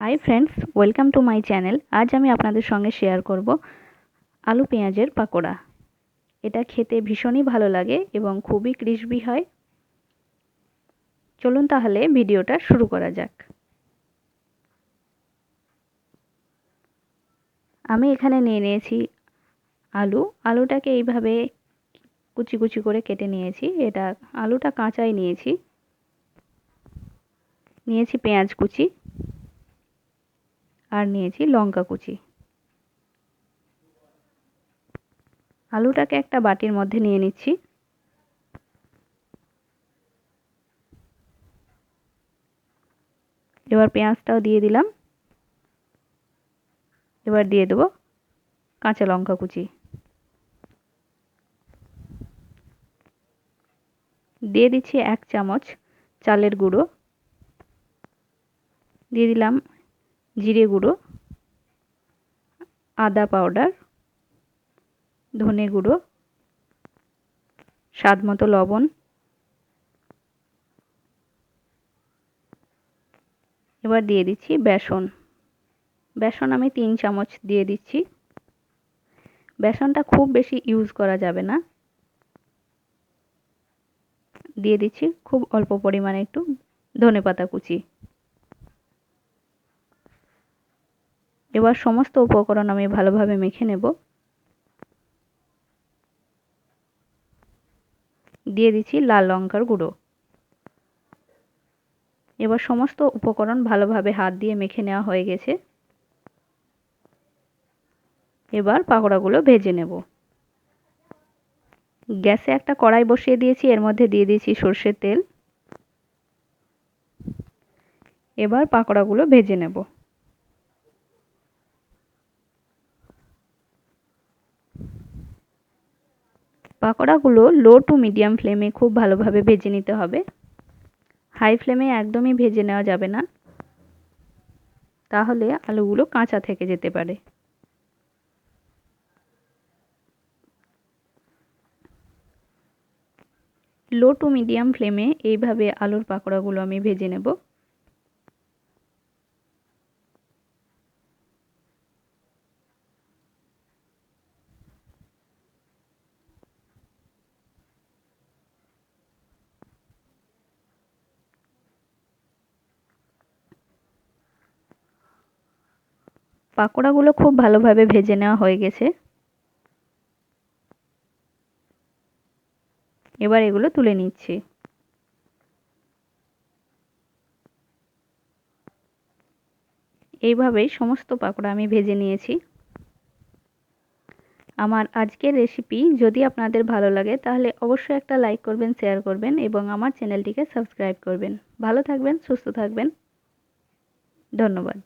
Hi friends, welcome to my channel. আজ আমি আপনাদের সঙ্গে শেয়ার করব আলু পেঁয়াজের পাকোড়া। এটা খেতে ভীষণই ভালো লাগে এবং খুবই ক্রিসপি হয়। চলুন তাহলে ভিডিওটা শুরু করা যাক। আমি এখানে নিয়ে নিয়েছি আলুটাকে এইভাবে কুচি কুচি করে কেটে নিয়েছি। আলুটা কাঁচাই নিয়েছি পেঁয়াজ কুচি আর নিয়েছি লঙ্কা কুচি। আলুটাকে একটা বাটির মধ্যে নিয়ে নিচ্ছি। এবার পেঁয়াজটাও দিয়ে দিলাম। এবার দিয়ে দেবো কাঁচা লঙ্কা কুচি। দিয়ে দিচ্ছি 1 চামচ চালের গুঁড়ো। দিয়ে দিলাম জিরে গুঁড়ো, আদা পাউডার, ধনে গুঁড়ো, স্বাদ মতো লবণ। এবার দিয়ে দিচ্ছি বেসন আমি 3 চামচ দিয়ে দিচ্ছি। বেসনটা খুব বেশি ইউজ করা যাবে না। দিয়ে দিচ্ছি খুব অল্প পরিমাণে একটু ধনেপাতা কুচি। এবার সমস্ত উপকরণ আমি ভালোভাবে মেখে নেব। দিয়ে দিচ্ছি লাল লঙ্কার গুঁড়ো। এবার সমস্ত উপকরণ ভালোভাবে হাত দিয়ে মেখে নেওয়া হয়ে গেছে। এবার পাকোড়াগুলো ভেজে নেব। গ্যাসে একটা কড়াই বসিয়ে দিয়েছি, এর মধ্যে দিয়ে দিয়েছি সর্ষের তেল। এবার পাকোড়াগুলো ভেজে নেব। পাকোড়াগুলো লো টু মিডিয়াম ফ্লেমে খুব ভালোভাবে ভেজে নিতে হবে। হাই ফ্লেমে একদমই ভেজে নেওয়া যাবে না, তাহলে আলুগুলো কাঁচা থেকে যেতে পারে। লো টু মিডিয়াম ফ্লেমে এইভাবে আলুর পাকোড়াগুলো আমি ভেজে নেব। পাকোড়াগুলো খুব ভালোভাবে ভেজে নেওয়া হয়ে গেছে। এবার এগুলো তুলে নিচ্ছি। এইভাবেই সমস্ত পাকোড়া আমি ভেজে নিয়েছি। আমার আজকের রেসিপি যদি আপনাদের ভালো লাগে তাহলে অবশ্যই একটা লাইক করবেন, শেয়ার করবেন এবং আমার চ্যানেলটিকে সাবস্ক্রাইব করবেন। ভালো থাকবেন, সুস্থ থাকবেন। ধন্যবাদ।